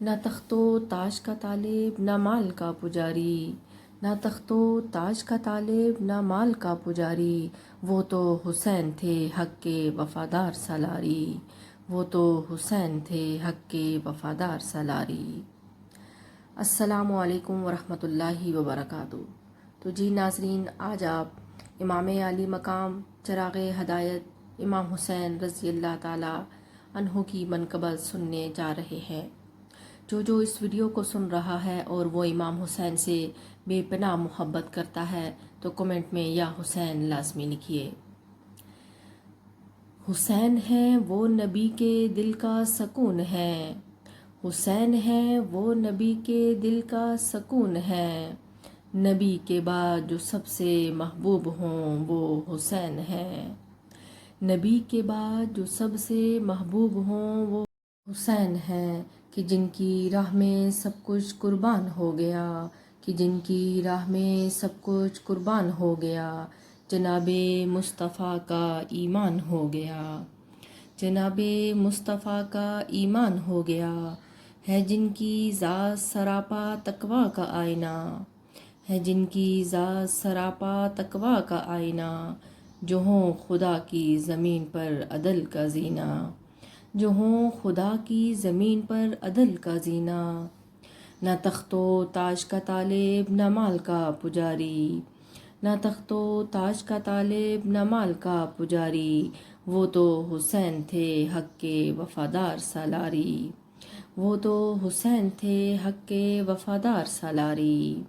نہ تخت و تاج کا طالب نہ مال کا پجاری، نہ تخت و تاج کا طالب نہ مال کا پجاری، وہ تو حسین تھے حق کے وفادار سالاری، وہ تو حسین تھے حق کے وفادار سالاری۔ السلام علیکم ورحمۃ اللہ وبرکاتہ۔ تو جی ناظرین، آج آپ امام علی مقام چراغ ہدایت امام حسین رضی اللہ تعالی عنہ کی منقبت سننے جا رہے ہیں۔ جو اس ویڈیو کو سن رہا ہے اور وہ امام حسین سے بے پناہ محبت کرتا ہے تو کمنٹ میں یا حسین لازمی لکھیے۔ حسین ہے وہ نبی کے دل کا سکون ہے، حسین ہے وہ نبی کے دل کا سکون ہے، نبی کے بعد جو سب سے محبوب ہوں وہ حسین ہے، نبی کے بعد جو سب سے محبوب ہوں وہ حسین ہے، کہ جن کی راہ میں سب کچھ قربان ہو گیا، کہ جن کی راہ میں سب کچھ قربان ہو گیا، جناب مصطفیٰ کا ایمان ہو گیا، جناب مصطفیٰ کا ایمان ہو گیا، ہے جن کی ذات سراپا تقویٰ کا آئینہ، ہے جن کی ذات سراپا تقویٰ کا آئینہ، جو ہوں خدا کی زمین پر عدل کا زینہ، جو ہوں خدا کی زمین پر عدل کا زینہ، نہ تخت و تاج کا طالب نہ مال کا پجاری، نہ تخت و تاج کا طالب نہ مال کا پجاری، وہ تو حسین تھے حق کے وفادار سالاری، وہ تو حسین تھے حق کے وفادار سالاری۔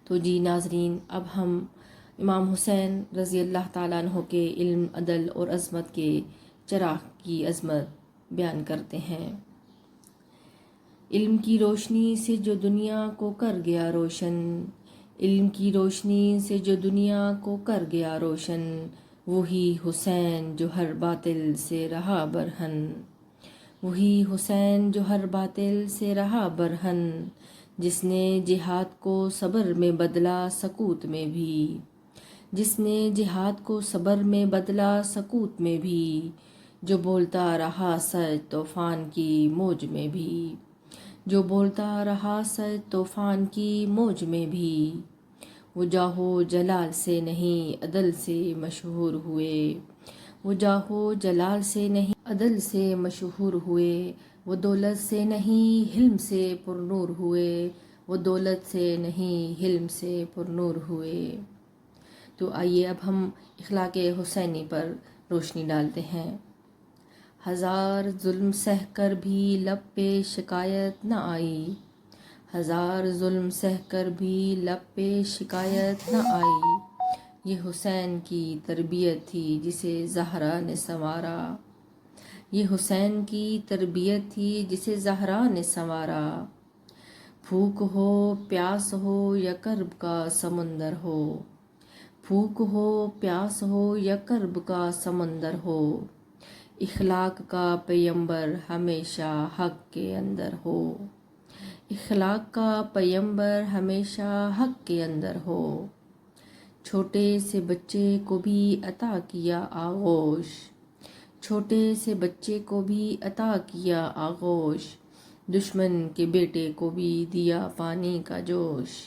تو جی ناظرین، اب ہم امام حسین رضی اللہ تعالیٰ عنہ کے علم، عدل اور عظمت کے چراغ کی عظمت بیان کرتے ہیں۔ علم کی روشنی سے جو دنیا کو کر گیا روشن، علم کی روشنی سے جو دنیا کو کر گیا روشن، وہی حسین جو ہر باطل سے رہا برہن، وہی حسین جو ہر باطل سے رہا برہن، جس نے جہاد کو صبر میں بدلا سکوت میں بھی، جس نے جہاد کو صبر میں بدلا سکوت میں بھی، جو بولتا رہا سچ طوفان کی موج میں بھی، جو بولتا رہا سچ طوفان کی موج میں بھی، وہ جاہو جلال سے نہیں عدل سے مشہور ہوئے، وہ جاہو جلال سے نہیں عدل سے مشہور ہوئے، وہ دولت سے نہیں حلم سے پرنور ہوئے، وہ دولت سے نہیں حلم سے پرنور ہوئے۔ تو آئیے اب ہم اخلاق حسینی پر روشنی ڈالتے ہیں۔ ہزار ظلم سہ کر بھی لب پہ شکایت نہ آئی، ہزار ظلم سہ کر بھی لب پہ شکایت نہ آئی، یہ حسین کی تربیت تھی جسے زہرا نے سنوارا، یہ حسین کی تربیت تھی جسے زہرا نے سنوارا، بھوک ہو پیاس ہو یا کرب کا سمندر ہو، بھوک ہو پیاس ہو یا کرب کا سمندر ہو، اخلاق کا پیمبر ہمیشہ حق کے اندر ہو، اخلاق کا پیمبر ہمیشہ حق کے اندر ہو، چھوٹے سے بچے کو بھی عطا کیا آغوش، چھوٹے سے بچے کو بھی عطا کیا آغوش، دشمن کے بیٹے کو بھی دیا پانی کا جوش،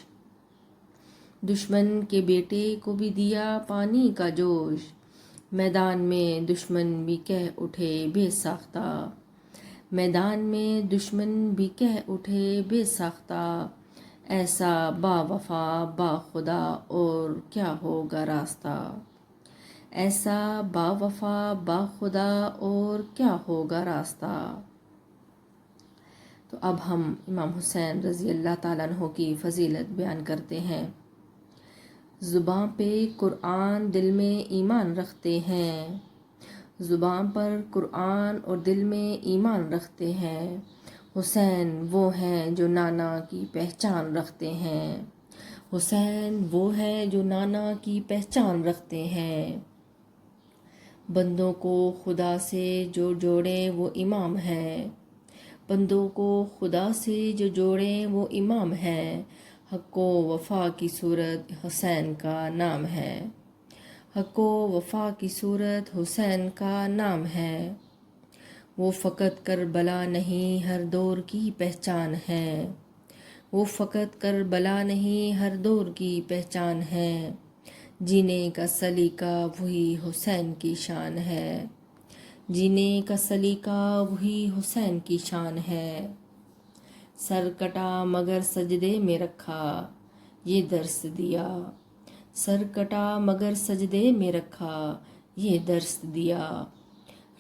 دشمن کے بیٹے کو بھی دیا پانی کا جوش، میدان میں دشمن بھی کہہ اٹھے بے ساختہ، میدان میں دشمن بھی کہہ اٹھے بے ساختہ، ایسا با وفا با خدا اور کیا ہوگا راستہ، ایسا با وفا با خدا اور کیا ہوگا راستہ۔ تو اب ہم امام حسین رضی اللہ تعالیٰ عنہ کی فضیلت بیان کرتے ہیں۔ زباں پہ قرآن دل میں ایمان رکھتے ہیں، زباں پر قرآن اور دل میں ایمان رکھتے ہیں، حسین وہ ہیں جو نانا کی پہچان رکھتے ہیں، حسین وہ ہیں جو نانا کی پہچان رکھتے ہیں، بندوں کو خدا سے جو جوڑے وہ امام ہیں، بندوں کو خدا سے جو جوڑے وہ امام ہیں، حق و وفا کی صورت حسین کا نام ہے، حق و وفا کی صورت حسین کا نام ہے، وہ فقط کربلا نہیں ہر دور کی پہچان ہے، وہ فقط کربلا نہیں ہر دور کی پہچان ہے، جینے کا سلیقہ وہی حسین کی شان ہے، جینے کا سلیقہ وہی حسین کی شان ہے، سر کٹا مگر سجدے میں رکھا یہ درس دیا، سر کٹا مگر سجدے میں رکھا یہ درس دیا،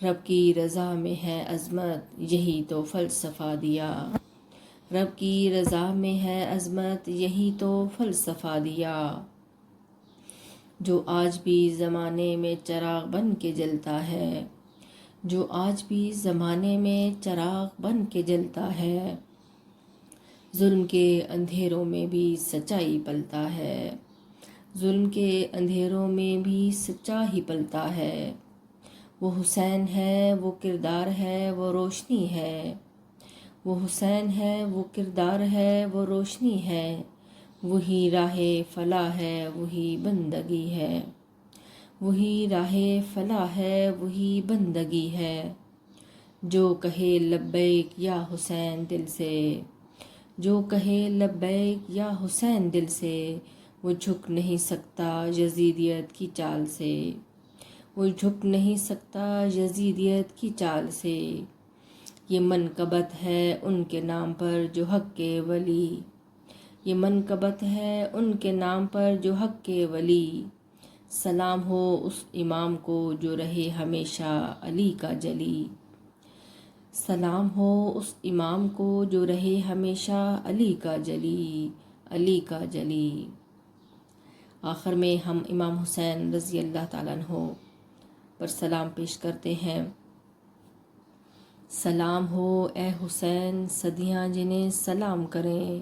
رب کی رضا میں ہے عظمت یہی تو فلسفہ دیا، رب کی رضا میں ہے عظمت یہی تو فلسفہ دیا، جو آج بھی زمانے میں چراغ بن کے جلتا ہے، جو آج بھی زمانے میں چراغ بن کے جلتا ہے، ظلم کے اندھیروں میں بھی سچائی پلتا ہے، ظلم کے اندھیروں میں بھی سچا ہی پلتا ہے، وہ حسین ہے وہ کردار ہے وہ روشنی ہے، وہ حسین ہے وہ کردار ہے وہ روشنی ہے، وہی راہ فلاح ہے وہی بندگی ہے، وہی راہ فلاح ہے وہی بندگی ہے، جو کہے لبیک یا حسین دل سے، جو کہے لبیک یا حسین دل سے، وہ جھک نہیں سکتا یزیدیت کی چال سے، وہ جھک نہیں سکتا یزیدیت کی چال سے، یہ منقبت ہے ان کے نام پر جو حق کے ولی، یہ منقبت ہے ان کے نام پر جو حق کے ولی، سلام ہو اس امام کو جو رہے ہمیشہ علی کا جلی، سلام ہو اس امام کو جو رہے ہمیشہ علی کا جلی، علی کا جلی۔ آخر میں ہم امام حسین رضی اللہ تعالیٰ عنہ پر سلام پیش کرتے ہیں۔ سلام ہو اے حسین صدیاں جنہیں سلام کریں،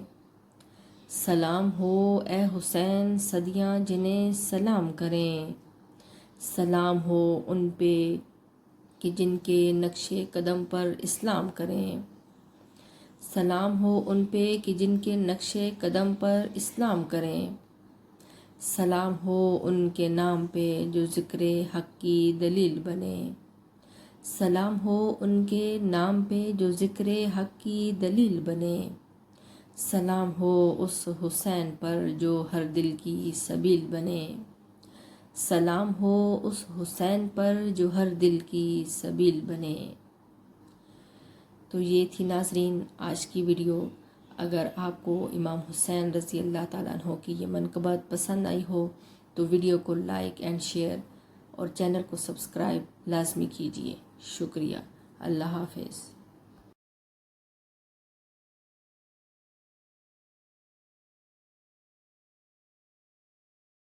سلام ہو اے حسین صدیاں جنہیں سلام کریں، سلام ہو ان پہ کہ جن کے نقش قدم پر اسلام کریں، سلام ہو ان پہ کہ جن کے نقش قدم پر اسلام کریں، سلام ہو ان کے نام پہ جو ذکر حق کی دلیل بنے، سلام ہو ان کے نام پہ جو ذکر حق کی دلیل بنے، سلام ہو اس حسین پر جو ہر دل کی سبیل بنے، سلام ہو اس حسین پر جو ہر دل کی سبیل بنے۔ تو یہ تھی ناظرین آج کی ویڈیو۔ اگر آپ کو امام حسین رضی اللہ تعالیٰ عنہ کی یہ منقبت پسند آئی ہو تو ویڈیو کو لائک اینڈ شیئر اور چینل کو سبسکرائب لازمی کیجیے۔ شکریہ۔ اللہ حافظ۔